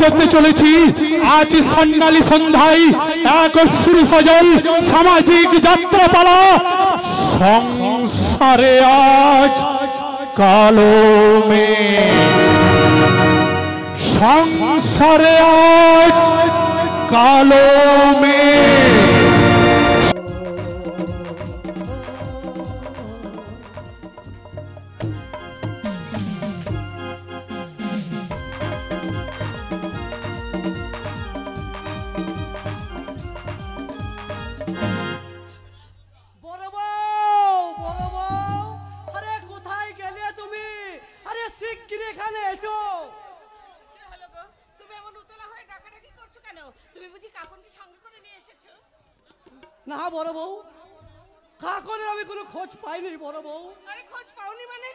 করতে চলেছি আজ সন্ন্যালী সন্ধ্যায় এক অশ্রু সজল সামাজিক যাত্রাপালা সংসারে আজ কালো মেঘ সংসারে আজ কালো মেঘ না বড় বউ, কাকনের আমি কোনো খোঁজ পাইনি বড় বউ। আরে খোঁজ পাওনি মানে?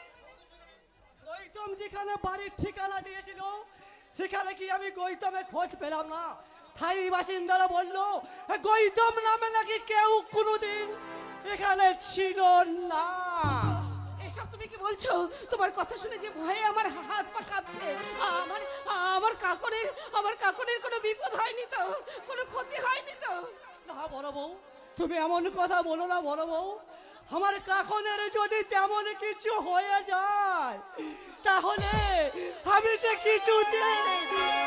গৌতম যেখানে বাড়ির ঠিকানা দিয়েছিল সেখানে কি আমি গৌতমের খোঁজ পেলাম না। স্থায়ী বাসিন্দারা বললো গৌতম নামে নাকি কেউ কোনোদিন এখানে ছিল না। এসব তুমি কি বলছো? তোমার কথা শুনে যে ভয়ে আমার হাত পা কাঁপছে। আমার কাকনের কোনো বিপদ হয়নি তো? কোনো ক্ষতি হয়নি তো? না বড় বউ, তুমি এমন কথা বলো না বড় বউ। আমার কাকনের যদি তেমন কিছু হয়ে যায় তাহলে আমি যে কিছুতে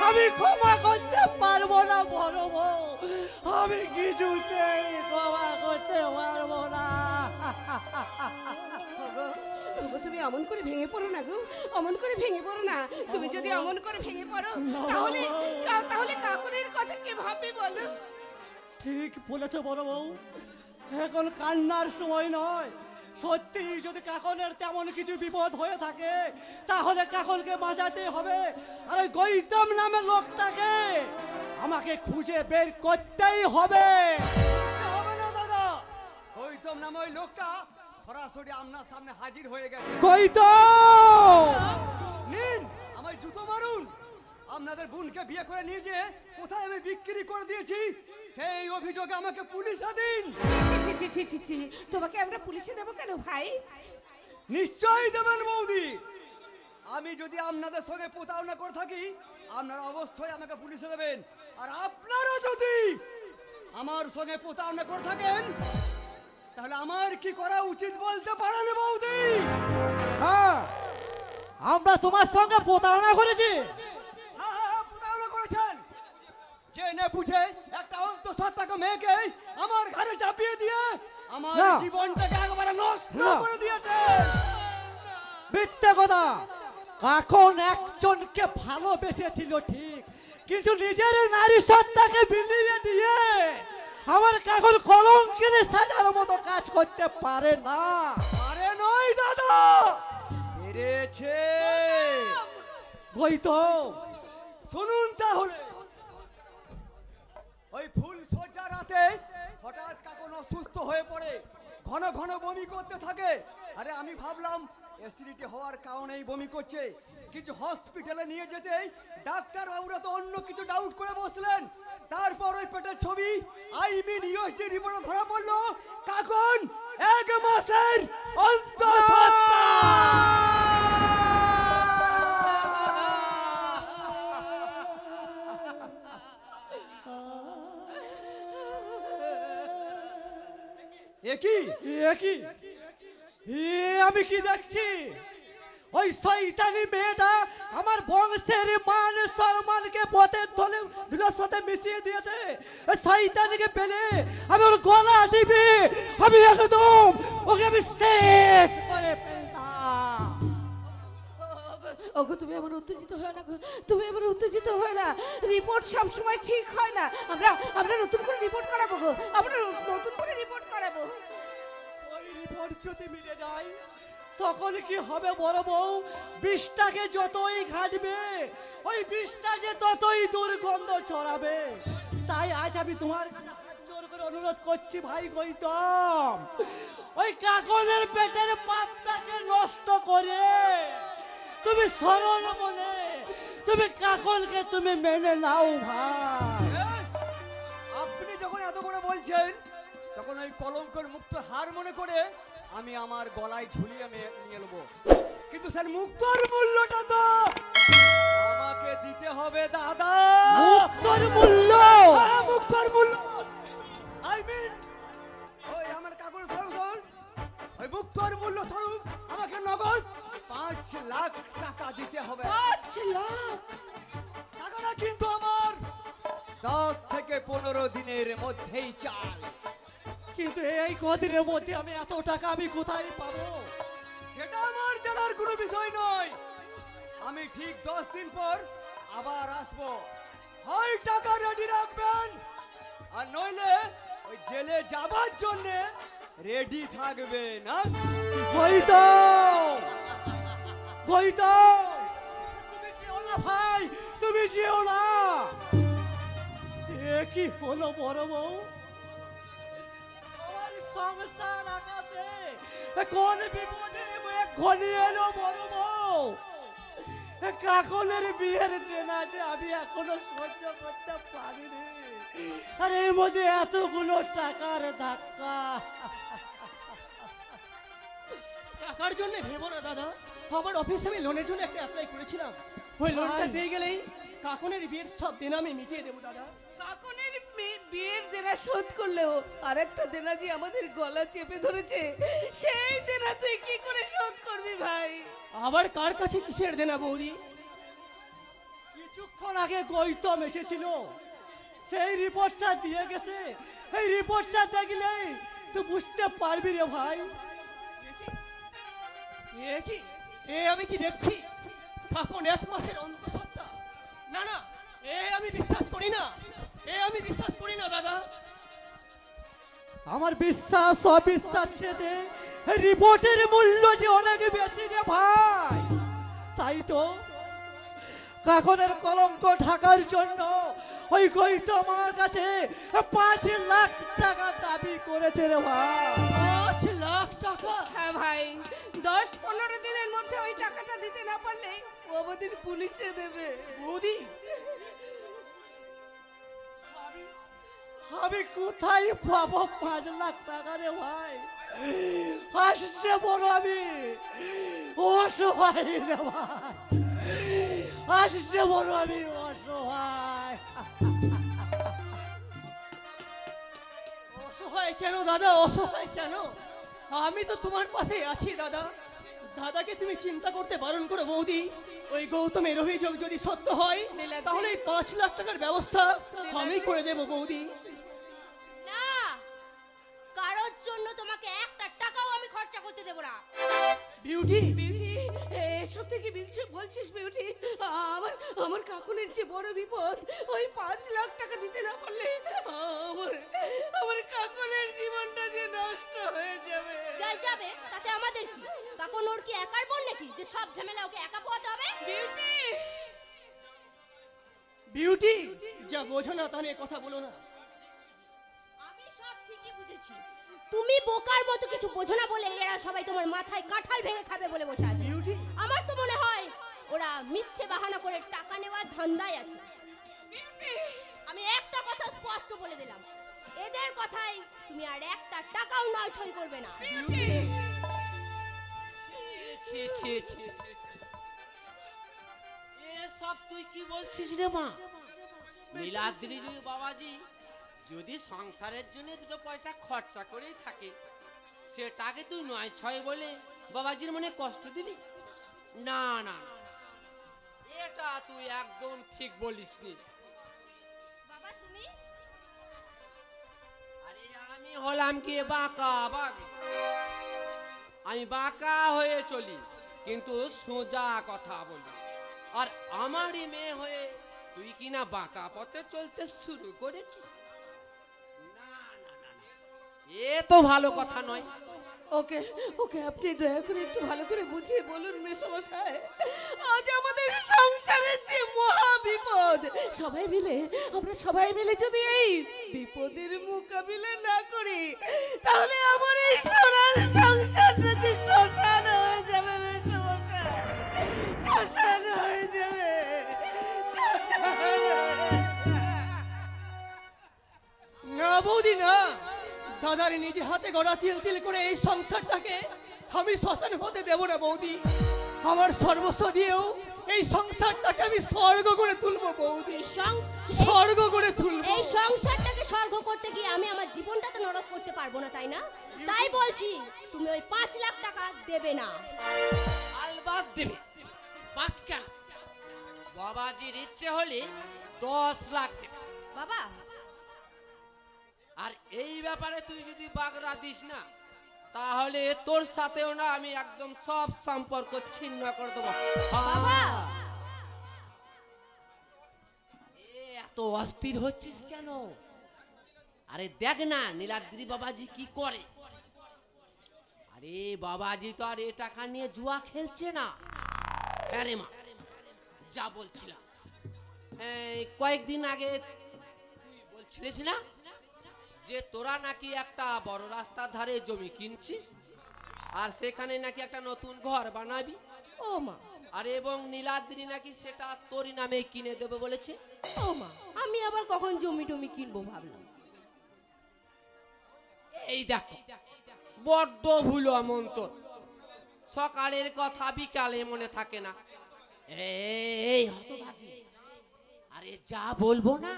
আমি ক্ষমা করতে পারবো না বড় বউ। আমি কিছুতেই ক্ষমা করতে পারবো না। তুমি অমন করে ভেঙে পড়ো না গো, অমন করে ভেঙে পড়ো না। তুমি যদি অমন করে ভেঙে পড়ো তাহলে কাকনের কথা কে ভাববে বলো? ঠিক বলেছো বড় বউ, এখন কান্নার সময় নয়। সত্যি যদি কাকনের তেমন কিছু বিপদ হয়ে থাকে তাহলে কাকনকে বাঁচাতে হবে। আর ওই গৌতম নামের লোকটাকে আমাকে খুঁজে বের করতেই হবে। হবে না দাদা, গৌতম নামে ওই লোকটা সরাসরি আপনার সামনে হাজির হয়ে গেছে। গৌতম নিন আমার জুতো মারুন। আপনাদের বোনকে বিয়ে করে নিয়ে যে কোথায় আমি বিক্রি করে দিয়েছি সেই অভিযোগে আমাকে পুলিশে দিন। তোমাকে আমরা পুলিশে দেবো কেন ভাই? নিশ্চয়ই দেবেন বৌদি। আমি যদি আপনাদের সঙ্গে প্রতারণা করে থাকি আপনারা অবশ্যই আমাকে পুলিশে দেবেন। আর আপনারা যদি আমার সঙ্গে প্রতারণা করে থাকেন তাহলে আমার কি করা উচিত বলতে পারেন বৌদি? হ্যাঁ, আমরা তোমার সঙ্গে প্রতারণা করেছি। প্রতারণা করেছেন। জেনে বুঝে একটা অন্তঃসত্ত্বাকে মেয়েকে আমার ঘরে চাপিয়ে দিয়ে আমার জীবনটাকে একেবারে নষ্ট করে দিয়েছে। মিথ্যে কথা। কাকন একজনকে ভালোবেসেছিল ঠিক, কিন্তু নিজের নারী সত্তাকে বিলিয়ে দিয়ে আমার কাকন কলঙ্কের সাজার মতো কাজ করতে পারে না। আরে নয় দাদা, পেরেছে। গৌতম শুনুন তাহলে, ওই ফুল সজ্জা রাতে হঠাৎ কাকন অসুস্থ হয়ে পড়ে, ঘন ঘন বমি করতে থাকে। আরে আমি ভাবলাম অ্যাসিডিটি হওয়ার কারণেই বমি করছে, কিন্তু হসপিটালে নিয়ে যেতেই ডাক্তার বাবুরা তো অন্য কিছু ডাউট করে বসলেন। তারপর ওই পেটের ছবি ইউএসজি রিপোর্টে ধরা পড়লো কাকন 1 মাসের অন্তঃসত্ত্বা। আমি কি দেখছি? ওই শয়তানি মেয়েটা আমার বংশের মান সম্মানকে পথের ধুলোর সাথে মিশিয়ে দিয়েছে। ওই শয়তানিকে পেলে আমি ওর গলা টিপে আমি একদম ওকে আমি শেষ করে ফেলতাম। ওগো তুমি এমন উত্তেজিত হয় না গো, তুমি এমন উত্তেজিত হয় না। রিপোর্ট সব সময় ঠিক হয় না। আমরা নতুন করে রিপোর্ট করাবো গো, আমরা নতুন করে রিপোর্ট করাবো। ওই রিপোর্ট যদি মিলে যায় তখন কি হবে বড় বউ? বিষটাকে যতই ঘাটবে ওই বিষটা যে ততই দুর্গন্ধ ছড়াবে। তাই আজ আমি তোমার কাছে হাত জোর করে অনুরোধ করছি ভাই গৌতম, ওই কাকনের পেটের পাপটাকে নষ্ট করে তুমি সরল মনে তুমি কাকনকে তুমি মেনে নাও ভাই। আপনি যখন এত করে বলছেন তখন ওই কলঙ্কের মুক্ত হার মনে করে আমি আমার গলায় ঝুলিয়ে নিয়ে নেবো, কিন্তু স্যার মুক্তর মূল্যটা তো আমাকে আমাকে দিতে হবে দাদা। মুক্তর মূল্য হ্যাঁ, মুক্তর মূল্য। আই মিন ওই আমার কাকুর স্বরূপ, ওই মুক্তর মূল্য স্বরূপ আমাকে নগদ 5 লাখ টাকা দিতে হবে। 5 লাখ? টাকাটা কিন্তু আমার 10 থেকে 15 দিনের মধ্যেই চাই। কিন্তু এই কদিনের মধ্যে আমি এত টাকা আমি কোথায় পাবো? সেটা আমার জানার কোনো বিষয় নয়। আমি ঠিক 10 দিন পর আবার আসবো। হয় টাকা রেডি রাখবেন, আর নইলে ওই জেলে যাবার জন্য রেডি থাকবে না। গৌতম, গৌতম, তুমি যেও না ভাই, তুমি যেও না। এ কি হলো বড় বউ? আমার সংসার আকাশে কোন বিপদের মুখে ঘনিয়ে এলো বড় বউ। কাকনের বিয়ের দিন আছে আমি এখনো সহ্য করতে পারিনি, আর এর মধ্যে এতগুলো টাকার ধাক্কা। টাকার জন্য ভেবো না দাদা, আমার অফিসে আমি লোনের জন্য একটা অ্যাপ্লাই করেছিলাম। ওই লোনটা ভাই। পেয়ে গেলেই কাকনের বিয়ের সব দেনা আমি মিটিয়ে দেবো দাদা। কাকনের বিয়ের দেনা শোধ করলেও আরেকটা দেনা যে আমাদের গলা চেপে ধরেছে, সেই দেনা তুই কি করে শোধ করবি ভাই? আবার কার কাছে কিসের দেনা বৌদি? কিছুক্ষণ আগে গৌতম এসেছিল, সেই রিপোর্টটা দিয়ে গেছে। এই রিপোর্টটা দেখলেই তুই বুঝতে পারবি রে ভাই। এ কি, এ আমি কি দেখছি? কাকন 1 মাসের অন্তঃসত্ত্বা? না না, এ আমি বিশ্বাস করি না, এ আমি বিশ্বাস করি না দাদা। আমার বিশ্বাস অবিশ্বাস শেষে এই রিপোর্টের মূল্য যে অনেক বেশি রে ভাই। তাই তো কাকনের কলঙ্ক ঢাকার জন্য ওই গৌতম আমার কাছে 5 লাখ টাকা দাবি করেছে রে ভাই। 5 লাখ টাকা? হ্যাঁ ভাই, 10-15 দিনের মধ্যে ওই টাকাটা দিতে না পারলে ও আমাদের পুলিশে দেবে। বৌদি, আমি কোথায় পাবো 5 লাখ টাকা রে ভাই? আসছে বড় আমি অসহায় রে ভাই, আসছে বড় আমি অসহায়। অসহায় কেন দাদা, অসহায় কেন? আমি তো তোমার পাশে আছি দাদা। দাদাকে তুমি চিন্তা করতে বারণ করো বৌদি। ওই গৌতমের অভিযোগ যদি সত্য হয় তাহলে এই 5 লাখ টাকার ব্যবস্থা আমি করে দেব বৌদি। না, কারোর জন্য তোমাকে একটা টাকাও আমি খরচা করতে দেব না। বিউটি, বিউটি, এসব থেকে বলছিস বিউটি? আমার আমার কাকুনের যে বড় বিপদ, ওই 5 লাখ টাকা দিতে না পারলে আমার আমার কাকুনের জীবনটা যে নষ্ট হয়ে যাবে। যাই যাবে তাতে আমাদের কি? কাকন ওর কি একার বোন নাকি যে সব ঝামেলা ওকে একা পোহাতে হবে? বিউটি, বিউটি, যা বোঝো না তা নিয়ে কথা বলো না। আমি সব ঠিকই বুঝেছি, তুমি বোকার মতো কিছু বোঝো না বলে এরা সবাই তোমার মাথায় কাঁঠাল ভেঙে খাবে বলে বসে আছে। বিউটি, আমার তো মনে হয় ওরা মিথ্যে বাহানা করে টাকা নেওয়ার ধান্দায় আছে। আমি একটা কথা স্পষ্ট বলে দিলাম, এদের কথাই তুমি আর একটা টাকাও নয় ছয় করবে না। ছি ছি ছি ছি ছি। এসব তুই কি বলছিস রে মা? নীলাদ্রি বাবাজি যদি সংসারের জন্য 2 পয়সা খরচা করেই থাকে, সেটাকে তুই 9-6 বলে বাবাজির মনে কষ্ট দিবি? না না না, এটা তুই একদম ঠিক বলিসনি। বাবা তুমি? আরে আমি হলাম কি বাঁকা? আমি বাঁকা হয়ে চলি, কিন্তু সোজা কথা বলি। আর আমারই মেয়ে হয়ে তুই কি না বাঁকা পথে চলতে শুরু করেছিস? না না না না, এ তো ভালো কথা নয়। ওকে ওকে আপনি দয়া করে একটু ভালো করে বুঝিয়ে বলুন মেসমশাই, আজ আমাদের সংসারের যে মহা বিপদ, আমরা সবাই মিলে যদি এই বিপদের মোকাবিলা না করি, তাহলে আমার এই সোনার সংসারটা যে শ্মশান হয়ে যাবে মেসমশাই, শ্মশান হয়ে যাবে, শ্মশান হয়ে যাবে। না বৌদি না, দাদার নিজে হাতে গড়া তিল তিল করে এই সংসারটাকে আমি শ্মশান হতে দেব না বৌদি। আমার সর্বস্ব দিয়েও এই সংসারটাকে আমি স্বর্গ করে তুলবো বৌদি, এই সং- স্বর্গ করে তুলবো। এই সংসারটাকে স্বর্গ করতে গিয়ে আমি আমার জীবনটাকে নরক করতে পারবো না, তাই না? তাই বলছি তুমি ওই 5 লাখ টাকা দেবে না। আলবাত দেবে। 5 কেন, বাবাজির ইচ্ছে হলে 10 লাখ দেবে। বাবা, আর এই ব্যাপারে তুই যদি বাগড়া দিস না, তাহলে তোর সাথেও না আমি একদম সব সম্পর্ক ছিন্ন করে দেবো। বাবা। এত অস্থির হচ্ছিস কেন? আরে দেখ না নীলাদ্রি বাবাজি কি করে। আরে বাবাজি তো আর এ টাকা নিয়ে জুয়া খেলছে না। আরে মা, যা বলছিলাম, কয়েকদিন আগে তুই বলছিলিস না যে তোরা নাকি একটা বড় রাস্তার ধারে জমি কিনছিস, আর সেখানে নাকি একটা নতুন ঘর বানাবি। ও মা, আর এবং নীলাদ্রি নাকি সেটা তোরই নামে কিনে দেবে বলেছে। ও মা, আমি আবার কখন জমি টমি কিনবো ভাবলাম। এই দেখো, বড্ড ভুল মন্ত। সকালের কথা বিকালে মনে থাকে না। এই হতভাগী, আরে যা বলবো না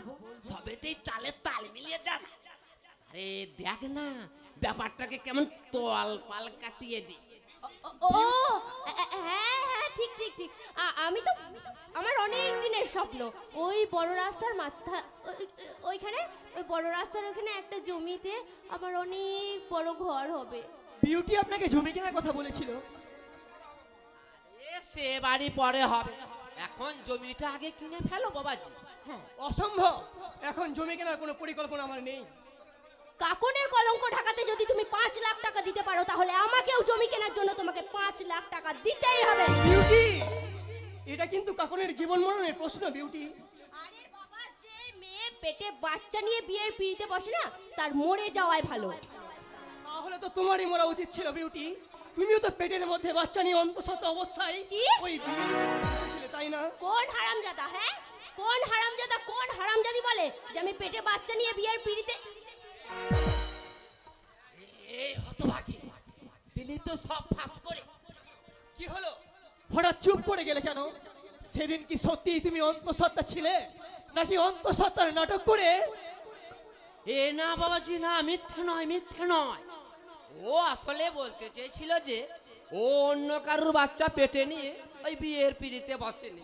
সবেতেই তালে তাল মিলিয়ে যা না। আরে দেখ না ব্যাপারটাকে কেমন তোয়াল পাল কাটিয়ে দি। ও হ্যাঁ হ্যাঁ, ঠিক ঠিক ঠিক। আমি তো, আমার অনেক দিনের স্বপ্ন ওই বড় রাস্তার মাথা, ওইখানে, ওই বড় রাস্তার ওখানে একটা জমিতে আমার অনেক বড় ঘর হবে। বিউটি আপনাকে জমি কেনার কথা বলেছিল। সে বাড়ি পরে হবে, এখন জমিটা আগে কিনে ফেলো বাবাজি। হ্যাঁ, অসম্ভব, এখন জমি কেনার কোনো পরিকল্পনা আমার নেই। কাকনের কলঙ্ক ঢাকাতে যদি তুমি 5 লাখ টাকা দিতে পারো, তাহলে আমাকেও জমি কেনার জন্য তোমাকে 5 লাখ টাকা দিতেই হবে। বিউটি, এটা কিন্তু কাকনের জীবন মরণের প্রশ্ন বিউটি। আরে বাবা, যে মেয়ে পেটে বাচ্চা নিয়ে বিয়ের পিড়িতে বসে না, তার মরে যাওয়াই ভালো। তাহলে তো তোমারই মরা উচিত ছিল বিউটি। তুমিও তো পেটের মধ্যে বাচ্চা নিয়ে অন্তঃসত্ত্বা অবস্থায় কি? ওই বিয়ে করেছিলে, তাই না? কোন হারামজাদা, হ্যাঁ কোন হারামজাদা, কোন হারামজাদি বলে যে আমি পেটে বাচ্চা নিয়ে বিয়ের পিড়িতে? এই হতভাগী, দিলি তো সব ফাঁস করে। কি হলো, হঠাৎ চুপ করে গেলে কেন? সেদিন কি সত্যিই তুমি অন্তঃসত্ত্বা ছিলে, নাকি অন্তঃসত্ত্বার নাটক করে? এ না বাবাজি, না, মিথ্যে নয়, মিথ্যে নয়। ও আসলে বলতে চেয়েছিল যে ও অন্য কারোর বাচ্চা পেটে নিয়ে ওই বিয়ের পিড়িতে বসেনি।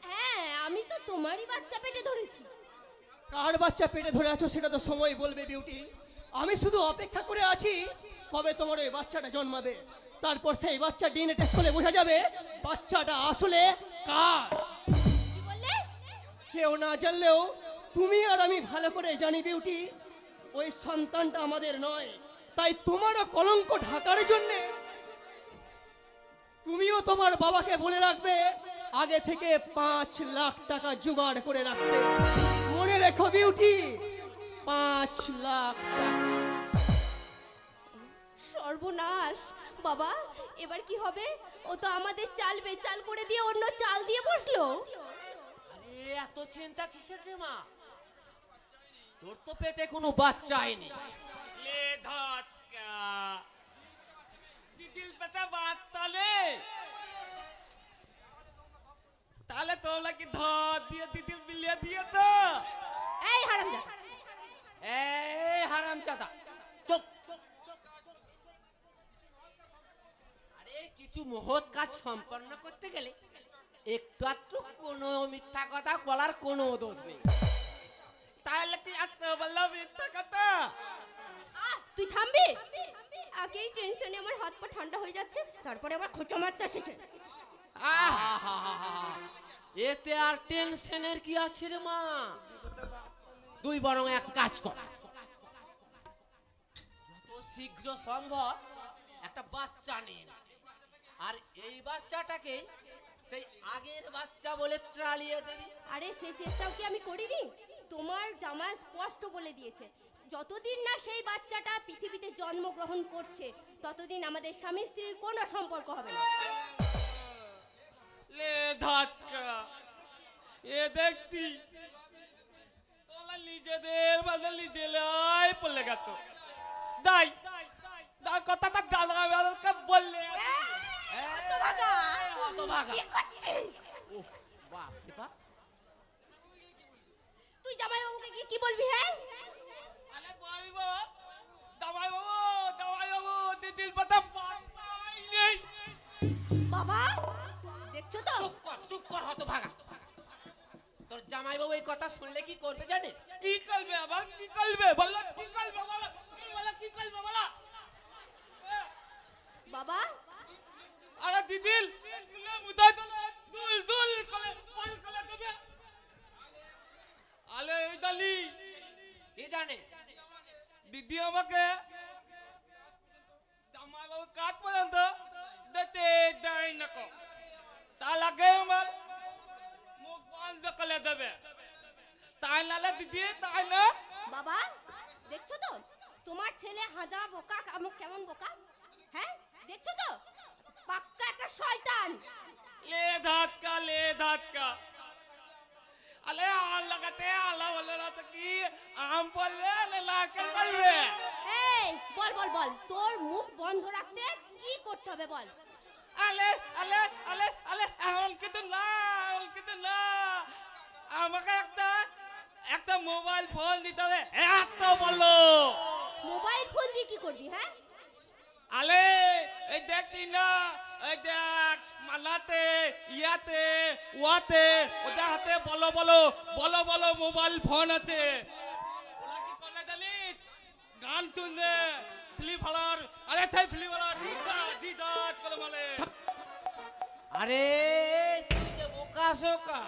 হ্যাঁ, আমি তো তোমারই বাচ্চা পেটে ধরেছি। কার বাচ্চা পেটে ধরে আছো সেটা তো সময় বলবে বিউটি। আমি শুধু অপেক্ষা করে আছি কবে তোমার ওই বাচ্চাটা জন্মাবে। তারপর সেই বাচ্চা ডিএনএ টেস্ট করলে বোঝা যাবে বাচ্চাটা আসলে কার। কি বললে? কেউ না জানলেও তুমি আর আমি ভালো করে জানি বিউটি, ওই সন্তানটা আমাদের নয়। তাই তোমারও কলঙ্ক ঢাকার জন্য তুমিও তোমার বাবাকে বলে রাখবে আগে থেকে 5 লাখ টাকা জোগাড় করে রাখতে। মনে রেখো বিউটি, 5 লাখ টাকা। সর্বনাশ বাবা, এবার কি হবে? ও তো আমাদের চাল বেচাল করে দিয়ে অন্য চাল দিয়ে বসলো। আরে এত চিন্তা কিসের রে মা? তোর তো পেটে কোনো বাচ্চাই নেই। ले धात का दिल पता बात ताले ताले तो लगी धात दिया दिल मिलिया दिया तो এই হারামজাদা, এই হারামজাদা, চুপ। আরে কিছু মহৎ কাজ সম্পন্ন করতে গেলে একটু আধটু কোনো মিথ্যা কথা বলার কোনো দোষ নেই। ताले की अट्टा बल्ला मिट्टा कता তুই থামবি? আগেই টেনশনে আমার হাত পা ঠান্ডা হয়ে যাচ্ছে, তারপরে আবার খোঁচা মারতে এসেছে। আহাহাহাহা, এতে আর টেনশনের কি আছে রে মা? তুই বরং এক কাজ কর, যত শীঘ্র সম্ভব একটা বাচ্চা নিয়ে নে। আর এই বাচ্চাটাকে সেই আগের বাচ্চা বলে ত্রালিয়ে দিবি। আরে সেই চেষ্টাও কি আমি করিনি? তোমার জামাই স্পষ্ট বলে দিয়েছে, যতদিন না সেই বাচ্চাটা পৃথিবীতে জন্মগ্রহণ করছে, ততদিন আমাদের স্বামী স্ত্রীর কোনো সম্পর্ক হবে না। ले धात का ये देखती तोला लीजे देर बदल लीजे लाई पल्लेगा तो दाई दाई कता तक डाल लगा कब बोल ले হতভাগা, হতভাগা, কি করছিস? বাপ রে বাপ। তুই জামাইবাবুকে গিয়ে কি বলবি? হ্যাঁ আরে বলবো দামাই বাবু দিদির কথা পাই নেই। বাবা দেখছো তো? চুপ কর হতভাগা। তোর জামাইবাবু এই কথা শুনলে কি করবে জানিস? কি করবে আবার? কি করবে বলো? কি করবে বলো? কি করবে বলো? বাবা আরে দিদিল মুদাই দুল করে বল করে দেবে। আলে এই দালি কি জানে? দিদি আমাকে জামাই বাবু কাট পর্যন্ত দিতে দেয় না কো। তার আগে আমার মুখ বন্ধ করে দেবে। তাই নালে দিদি তাই না। বাবা দেখছো তো তোমার ছেলে হাঁদা বোকা কেমন বোকা? হ্যাঁ দেখছো তো পাক্কা একটা শয়তান। ले धात का अले आल लगाते आला बोले ना तो की आम पल्ले ले लाकर पल्ले। এই বল বল বল তোর মুখ বন্ধ রাখতে কি করতে হবে বল? अले अले अले अले उनके तो ना আমাকে একটা মোবাইল ফোন দিতে হবে। এত বললো মোবাইল ফোন দিয়ে কি করবি? হ্যাঁ আলে এই দেখতি না এই দেখ মালাতে ইয়াতে ওয়াতে ওদের হাতে বলো মোবাইল ফোন আছে। ওরা কি করলে জানি গান শুনলে ফ্লিপালার আরে তাই ফ্লিপালার দিদাত করে বলে। আরে তুই যে বোকা শোকা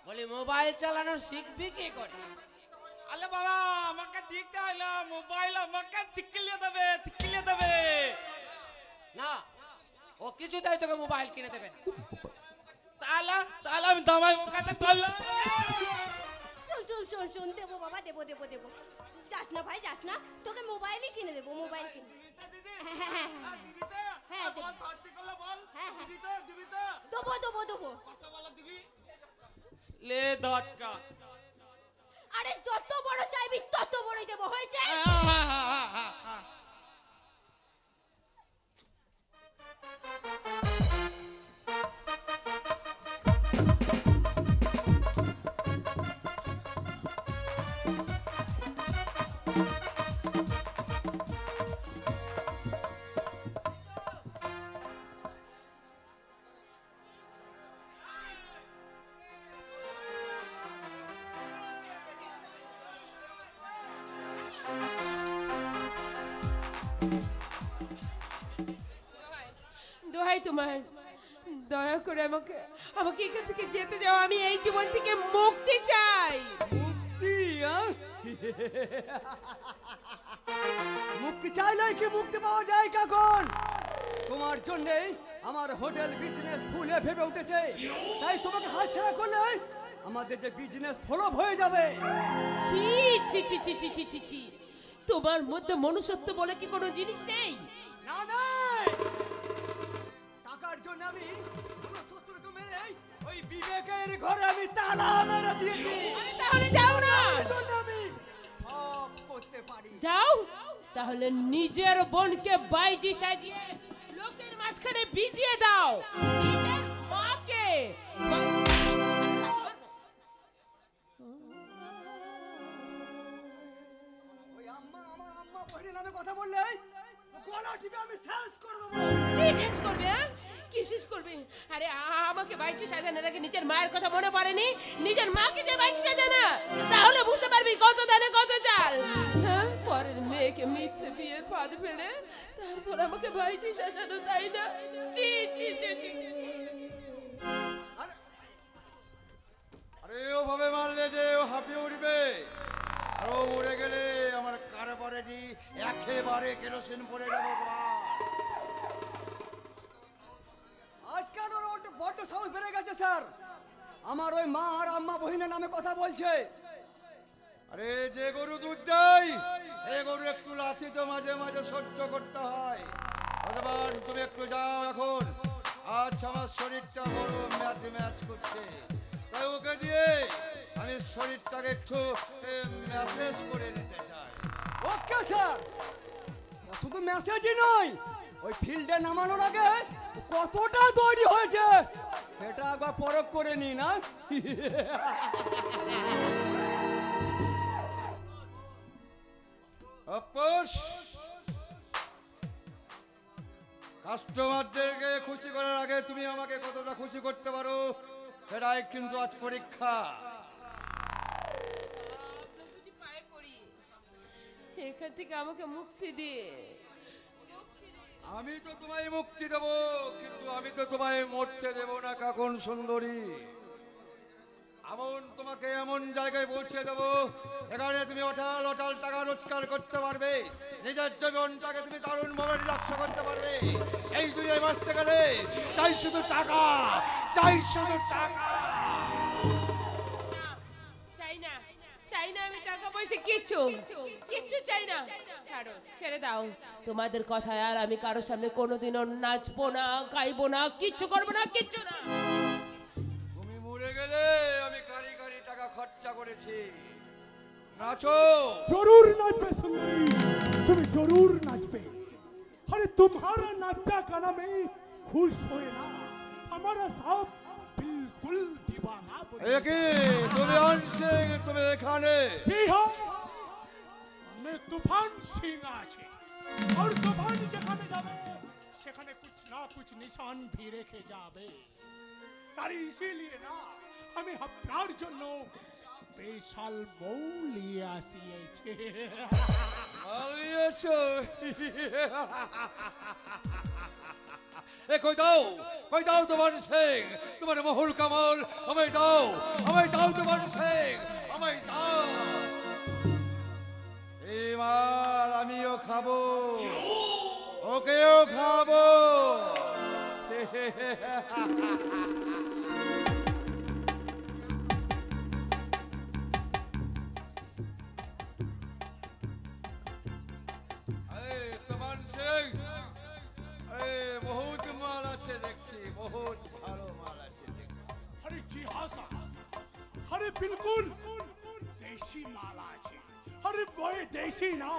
বলে মোবাইল চালানো শিখবি কি করে? আলে বাবা আমাকে দিতে হয় না মোবাইল আমাকে টিকলিয়ে দেবে না ও কিছুতেই তোকে মোবাইল কিনে দেবে না। তাহলে আমি দামাই কাছে করলাম। শোন দেবো বাবা দেবো যাস না ভাই যাস না, তোকে মোবাইলই কিনে দেবো মোবাইল কিনে। হ্যাঁ দেবো ले दात का আরে যত বড় চাইবি তত বড়ই দেবো হয়েছে। দোহাই তোমার দয়া করে আমাকে এখান থেকে যেতে যাও। আমি এই জীবন থেকে মুক্তি চাই। মুক্তি চাইলে কি মুক্তি পাওয়া যায় কখন? তোমার জন্যই আমার হোটেল বিজনেস ফুলে ভেবে উঠেছে। তাই তোমাকে হাতছাড়া করলে আমাদের যে বিজনেস ফ্লপ হয়ে যাবে। ছি ছি ছি ছি ছি ছি ছি ছি, তোমার মধ্যে মনুষ্যত্ব বলে কি কোনো জিনিস নেই? না টাকার জন্য আমি আমার শত্রুকে মেরে ওই বিবেকের ঘরে আমি তালা মেরে দিয়েছি। তাহলে যাও না। আমি সব করতে পারি। যাও তাহলে নিজের বোনকে বাইজি সাজিয়ে লোকের মাঝখানে বিজিয়ে দাও। নিজের মাকে ওই আমার আম্মা বহিনের নামে কথা বললে গলা টিপে আমি শেষ করে দেবো। শেষ করবে? হ্যাঁ কি শেষ করবে? আরে আমাকে বাইজি সাজানোর আগে নিজের মায়ের কথা মনে পড়েনি? নিজের মাকে যে বাইজি সাজানা তাহলে বুঝতে পারবি কত দানে কত চাল। হ্যাঁ পরের মেয়েকে মিথ্যে বিয়ের ফাঁদ ফেলে তারপর আমাকে বাইজি সাজানো, তাই না? জি জি জি জি। আরে ওভাবে মারলে যে ও হাঁপিয়ে উঠবে, আর ও উড়ে গেলে আমার কারবারে জি একেবারে কেরোসিন পড়ে যাবো। আজকাল ওর বড্ড সাহস বেড়ে গেছে স্যার। আমার ওই মা আর আম্মা বহিনের নামে কথা বলছে। আরে যে গরু দুধ দেয় এই গরু একটু লাথি তো মাঝে মাঝে সহ্য করতে হয়। ভগবান তুমি একটু যাও এখন, আজ আমার শরীরটা বড় ম্যাচ করছে, তাই ওকে দিয়ে আমি শরীরটাকে একটু ম্যাসেজ করে নিতে চাই। ওকে স্যার, শুধু মেসেজই নয়, ওই ফিল্ডে নামানোর আগে কতটা তৈরি হয়েছে সেটা একবার পরখ করে নি না। অপস কাস্টমারদেরকে খুশি করার আগে তুমি আমাকে কতটা খুশি করতে পারো সেটাই কিন্তু আজ পরীক্ষা। এখান থেকে আমাকে মুক্তি দিয়ে। আমি তো তোমায় মুক্তি দেব, কিন্তু আমি তো তোমায় মরতে দেব না কাকন সুন্দরী। তোমাকে এমন জায়গায় পৌঁছে দেবো এখানে তুমি অটাল অটাল টাকা রোজগার করতে পারবে, নিজের জীবনটাকে তুমি দারুণ ভাবে রিল্যাক্স করতে পারবে। এই দুনিয়ায় বাঁচতে গেলে চাই শুধু টাকা, চাই শুধু টাকা। চাই না আমি টাকা পয়সা কিচ্ছু চাই না। ছাড়ো, ছেড়ে দাও। তোমাদের কথায় আর আমি কারোর সামনে কোনোদিনও নাচবো না, গাইবো না, কিচ্ছু করবো না, কিচ্ছু না। তুমি মরে গেলে আমি কারি কারি টাকা খরচা করেছি। নাচো, जरूर नाचबे सुंदरी, तुम जरूर नाचबे। अरे तुम्हारा नाचा गाना में खुश होए ना हमारा साहब बिल्कुल दीवाना बन गया। तूफान सिंह তুমি এখানে? जी हाँ, मैं तूफान सिंह आছি। और तूफान যেখানে যাবে সেখানে कुछ ना कुछ निशान भी রেখে যাবে। আর ইসিলিয়ে না আমি আপনার জন্য স্পেশাল বউ নিয়ে আসিয়েছি। আলিয়েছো কই দাও তোমার সিং, তোমার মহুল কামাল আমায় দাও তোমার সিং, আমায় দাও। এই মাল আমিও খাবো, ওকেও খাবো। তোমার সিং বহুত মাল আছে দেখছি, বহুত ভালো মাল আছে দেখছি। अरे जी हाँ साहब, अरे बिल्कुल देसी माल আছে। अरे वो देसी ना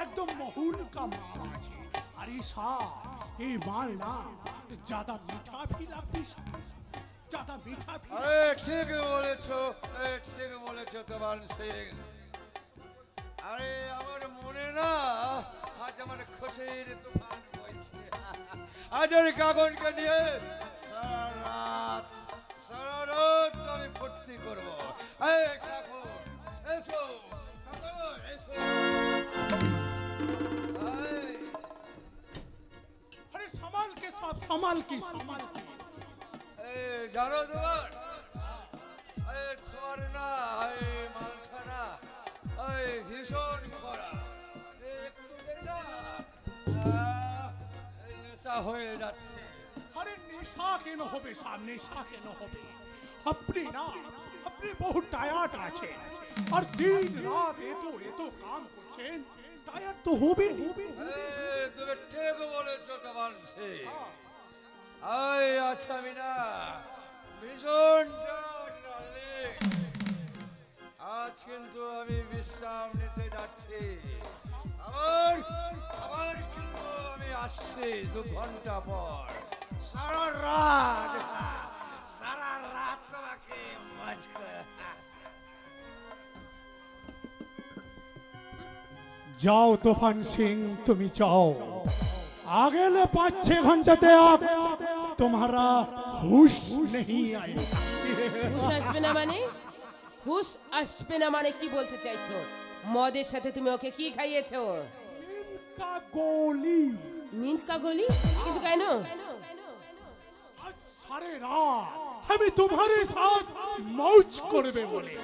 एकदम महूल का माल আছে। अरे साहब ये माल ना ज्यादा मीठा भी लगती है, ज्यादा मीठा भी। अरे ठीक বলেছো তোমার সিং। আরে আমার মনে না আজ আমার খুশির তুফান বইছে। আজ ওই কাগনকে নিয়ে সারা রাত আমি ফুর্তি করবো। এই কাগন এসো, কাগন এসো। अरे संभाल के साहब, संभाल के। জানো তোমার ছোয়ার না মালটা না ভীষণ খরা, নেশা হয়ে যাচ্ছে। अरे नेशा কেন হবে সাহেব, নেশা কেন হবে? আপনি না আপনি বহুত টায়ার্ড আছেন আর দিন রাত এত কাম করছেন, টায়ার্ড তো হবে। তুমি ঠিক বলেছো তোমার সিং। আচ্ছা আমি না ভীষণ আজ কিন্তু আমি বিশ্রাম নিতে যাচ্ছি। আবার কিন্তু আমি আসছি 2 ঘন্টা পর। সারা রাত তোমাকে মজ করে। जाओ तूफान सिंह, तुम जाओ। अगले 5-6 घंटे तक तुम्हारा होश नहीं आएगा। হুশ আসবে না মানে? হুশ আসবে না মানে কি বলতে চাইছো? মদের সাথে তুমি ওকে কি খাইয়েছো? का गोली। नींद का गोली? কিন্তু কেন? आज सारे रात हम तुम्हारे साथ मौज करबे बोले।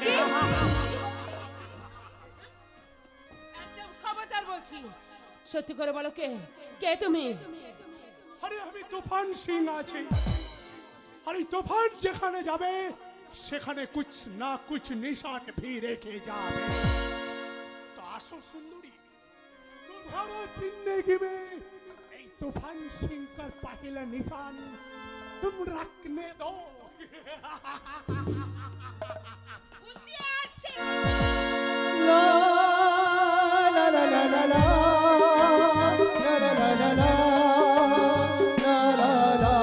একদম খবরদার বলছি, সত্যি করে বলো কে তুমি? আরে আমি তুফান সিং আছি। আরে তুফান যেখানে যাবে সেখানে कुछ ना कुछ निशान भी রেখে যাবে। तो आसो सुंदरी, तुम्हारा जिंदगी में এই তুফান সিং का पहला निशान तुम रखने दो। হুঁশিয়ার ছিল। লা লা লা লা লা লা লা লা লা লা লা লা লা।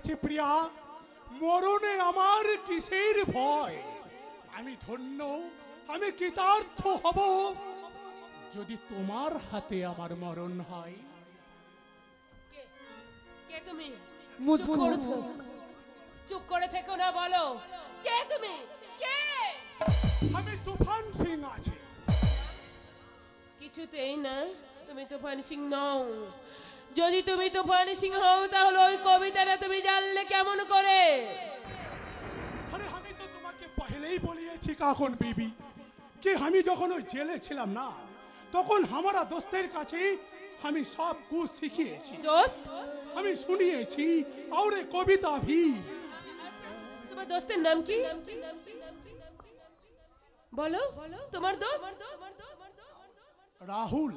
বলেছে প্রিয়া, মরণে আমার কিসের ভয়, আমি ধন্য, আমি কৃতার্থ হব যদি তোমার হাতে আমার মরণ হয়। কে তুমি? মুঝকো চুপ করে থেকো না, বলো কে তুমি? কে? আমি তুফান সিং আছি। কিছুতেই না, তুমি তুফান সিং নও। যদি তুমি তুফান সিং হও তাহলে ওই কবিতাটা তুমি জানলে কেমন করে? আরে আমি তো তোমাকে পহলেই বলিয়েছি কাকন বিবি कि আমি যখন ওই জেলে ছিলাম না, তখন हमारा दोस्तेर কাছে আমি সব कुछ শিখিয়েছি। दोस्त? আমি শুনিয়েছি और एक কবিতা भी। তোমার দোস্তের নাম কি? বলো তোমার দোস্ত। রাহুল।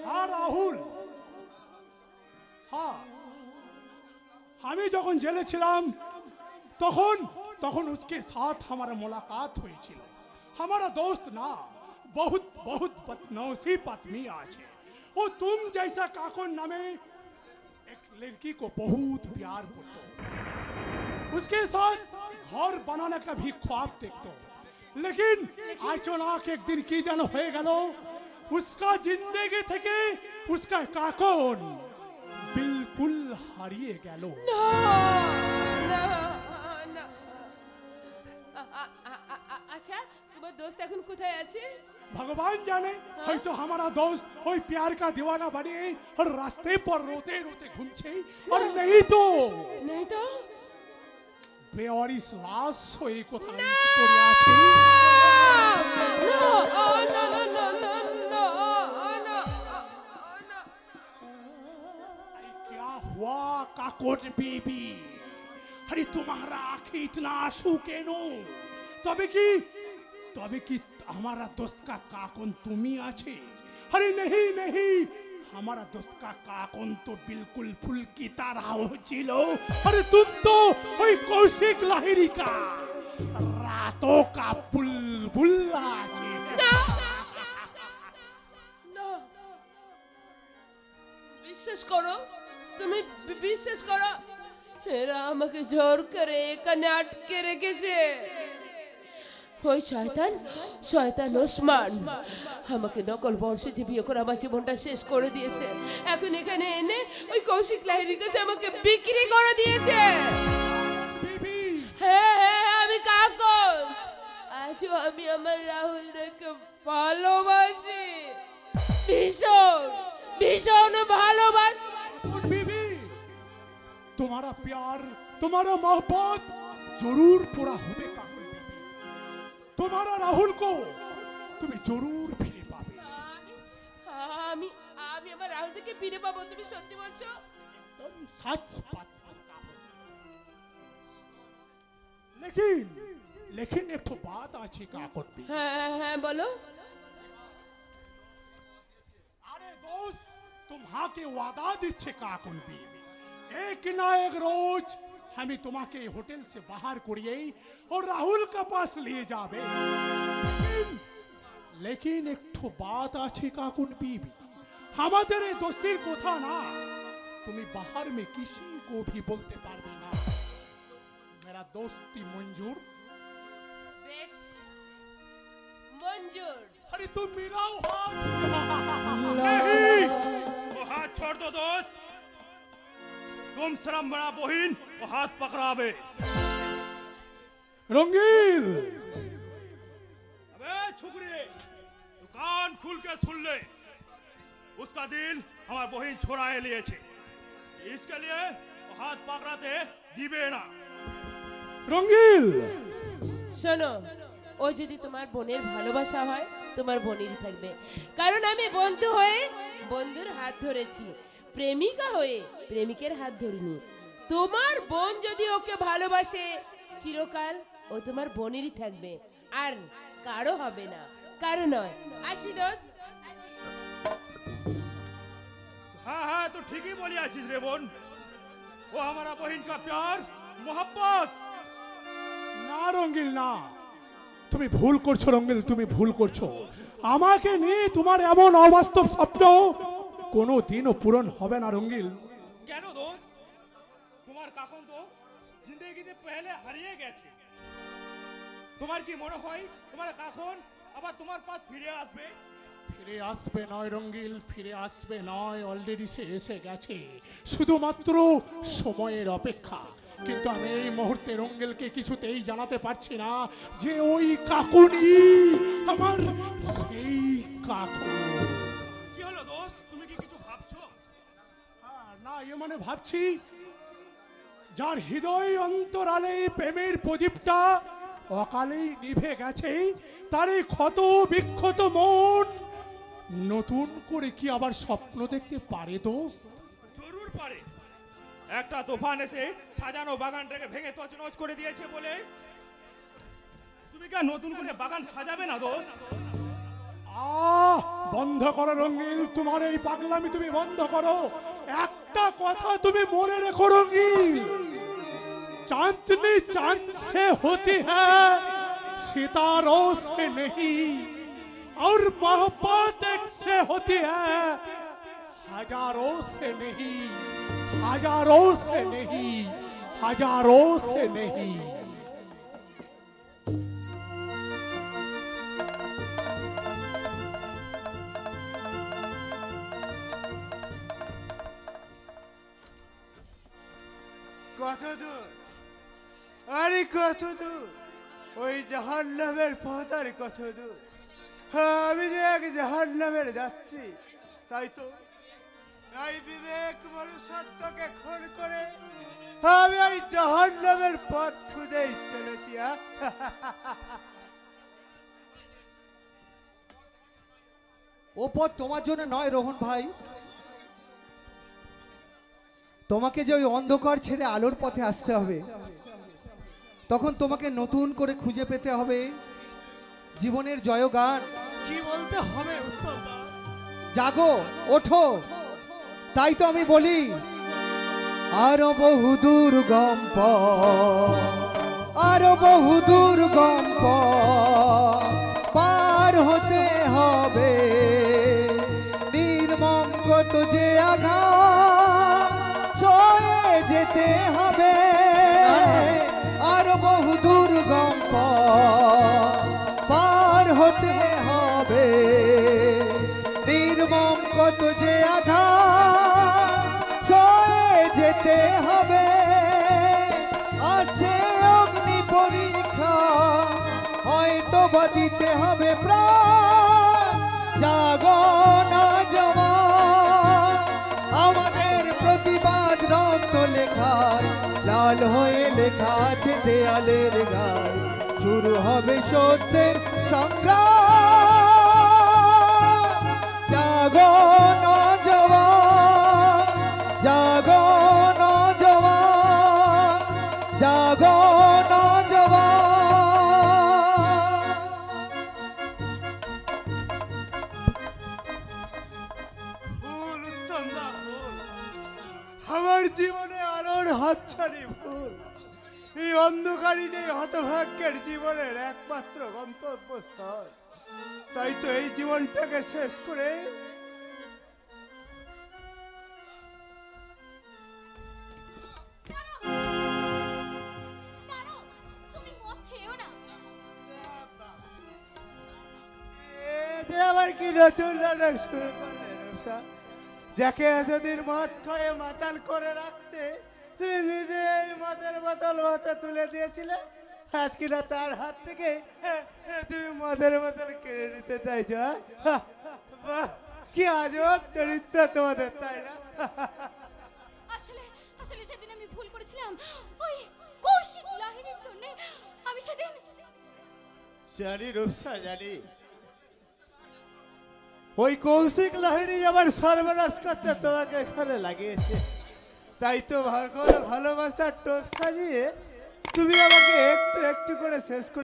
हाँ राहुल, हाँ আমি যখন জেলে ছিলাম তখন তখন उसके साथ हमारा मुलाकात हुई ছিল। हमारा दोस्त ना बहुत बहुत बदनसीब आदमी আছে। वो तुम जैसा काकन नामे एक लड़की को बहुत प्यार करता, उसके साथ घर बनाने का भी ख्वाब देखता, लेकिन अचानक एक दिन की जान हो गया, उसका जिंदगी থেকে उसका काकन बिल्कुल हारिए গেল। আচ্ছা তোমার দোস্ত এখন কোথায় আছে? भगवान जाने, হয়তো हमारा दोस्त ওই प्यार का दीवाना बने और रास्ते पर रोते रोते घूमছে, और नहीं तो বেওয়ারিশ লাশ হয়ে কোথায় পড়ে আছে। अरे क्या हुआ काकोट बीबी? अरे तुम्हारा आंखें इतना आंसू क्यों? तबे कि हमारा दोस्त का काकन तुम ही आछे। अरे नहीं नहीं, हमारा दोस्त का काकन तो बिल्कुल फुल की तरह हो चिलो। अरे तुम तो वही कौशिक लाहिरी का रातों का बुलबुल आछे। বিশ্বাস করো, তুমি বিশ্বাস করো, এরা আমাকে জোর করে এখানে আটকে রেখেছে। ওই শয়তান ওসমান আমাকে নকল বর্ষে যে বিয়ে করে আমার জীবনটা শেষ করে দিয়েছে। এখন এখানে এনে ওই কৌশিক লাহিড়ির কাছে আমাকে বিক্রি করে দিয়েছে। হ্যাঁ হ্যাঁ, আমি কাকন। আজও আমি আমার রাহুল দেখে ভালোবাসি, ভীষণ ভীষণ ভালোবাসি। बीबी, तुम्हारा प्यार, तुम्हारा मोहब्बत जरूर पूरा होबे काकन बीबी। तुम्हारा राहुल को তুমি জরুর ফিরে পাবে। আমি আমার রাহুল থেকে ফিরে পাবো, তুমি সত্যি বলছো? तुम सच बात बोलता हो। लेकिन एक तो बात আছে काकन बीबी। হ্যাঁ হ্যাঁ বলো। अरे दोस्त, तुम्हाके वादा দিচ্ছে काकन बीबी, एक ना एक रोज हमें तुम्हाके होटल से बाहर करिए और राहुल का पास लिए जाबे। लेकिन एक तो बात আছে काकन बीबी, हमारे दोस्ती कोथा ना तुम्हें बाहर में किसी को भी बोलते पारबे ना। मेरा दोस्ती मंजूर? বেশ, মঞ্জুর। अरे तुम मिलाओ हाथ। नहीं, वो हाथ छोड़ दो दोस्त। तुम शर्म बड़ा बहिन, वो हाथ पकड़ावे। रंगील, अबे छुकरी, तू कान खुल के सुन ले। उसका दिल हमार बहिन छोड़ाए लिए छे, इसके लिए वो हाथ पकड़ाते दिबे ना। रंगील, শোনো, ও যদি তোমার বোনের ভালোবাসা হয় তোমার বোনেরই থাকবে, কারণ আমি বন্ধু হয়ে বন্ধুর হাত ধরেছি, প্রেমিকা হয়ে প্রেমিকের হাত ধরিনি। তোমার বোন যদি ওকে ভালোবাসে চিরকাল ও তোমার বোনেরই থাকবে, আর কারো হবে না, কারো নয়। আসি দোস্ত। हाँ हाँ, तो ठीक ही बोली आशीष रे बोन। वो हमारा बहिन का प्यार मोहब्बत। না রঙ্গিল না, তুমি ভুল করছো রঙ্গিল, তুমি ভুল করছো। আমাকে নিয়ে তোমার এমন অবাস্তব স্বপ্ন কোনো দিনও পূরণ হবে না রঙ্গিল। কেন দোস্ত? তোমার কাকন তো জিন্দেগিতে পেলে হারিয়ে গেছে। তোমার কি মনে হয় তোমার কাকন আবার তোমার পাশ ফিরে আসবে? ফিরে আসবে নয় রঙ্গিল, ফিরে আসবে নয়, অলরেডি সে এসে গেছে, শুধুমাত্র সময়ের অপেক্ষা। কিন্তু আমি এই মুহূর্তে রঙ্গিলকে কিছুতেই জানাতে পারছি না যে ওই কাকুনি আমার সেই কাকু। কি হলো দোস্ত, তুমি কি কিছু ভাবছো? না, মানে ভাবছি যার হৃদয় অন্তরালে প্রেমের প্রদীপটা অকালেই নিভে গেছে, তার এই ক্ষত বিক্ষত মন নতুন করে কি আবার স্বপ্ন দেখতে পারে দোস্ত? জরুর পারে। একটা তুফান এসে সাজানো বাগানটাকে ভেঙে তছনছ করে দিয়েছে বলে তুমি কি নতুন করে বাগান সাজাবে না দোস্ত? বন্ধ করো রঙ্গিল, তোমার এই পাগলামি তুমি বন্ধ করো। একটা কথা তুমি মনে রেখো রঙ্গিল, चांदनी चांद से होती है, सितारों से नहीं, और मोहब्बत एक से होती है, हजारों से नहीं, हजारों से नहीं, हजारों से नहीं। কত দূর, আরে কত দূর, ওই জাহান্নামের পথ আর কত দূর। আমি যে এক জাহান্নামের যাত্রী, তাই তো এই বিবেক মনুষ্যত্বকে খুন করে আমি ওই জাহান্নামের পথ খুঁজেই চলেছি। ও পথ তোমার জন্য নয় রোহন ভাই, তোমাকে যে ওই অন্ধকার ছেড়ে আলোর পথে আসতে হবে, তখন তোমাকে নতুন করে খুঁজে পেতে হবে জীবনের জয়গান। কি বলতে হবে উত্তম? জাগো, ওঠো। তাই তো আমি বলি, আরো বহু দুর্গম পথ, আরো বহু দুর্গম পথ পার হতে হবে, নির্মম কত যে আঘাত সয়ে যেতে হবে, আরো বহু দুর্গম পথ পার হতে হবে, নির্মম কত যে আঘাত সয়ে যেতে হবে। আসে অগ্নি পরীক্ষা, হয়তো বা দিতে হবে প্রাণ। জাগো না জওয়ান, আমাদের প্রতিবাদ রক্ত লেখায় লাল হয়ে লেখা আছে দেয়ালের গায়। শুরু হবে সত্যের সংগ্রাম। জাগো নওজওয়ান, জাগো নওজওয়ান, জাগো নওজওয়ান। ভুল উত্তম দা, ভুল। আমার জীবনে আলোর হাতছানি ভুল। এই অন্ধকারই যে হতভাগ্যের জীবনের একমাত্র গন্তব্যস্থল, তাই তো এই জীবনটাকে শেষ করে আবার কি নতুন নাটক শুরু করলে রূপসা? যাকে এতদিন মদ খায়ে মাতাল করে রাখতে তুমি নিজে এই মদের বোতল হাতে তুলে দিয়েছিলে, আজ কিনা তার হাত থেকে তুমি মদের বোতল কিনে নিতে চাইছো। বাহ, কি আজব চরিত্র তোমাদের, তাই না? আসলে আসলে সেদিন আমি ভুল করেছিলাম, ওই কৌশিক লাহিড়ীর জন্য আমি সেদিন। জানি রূপসা, জানি ওই কৌশিক লাহিড়ী আমার সর্বনাশ করতে তোমাকে এখানে লাগিয়েছে। তাই তো ভালোবাসার টোপ সাজিয়ে তুমি আমাকে একটু একটু করে শেষ করে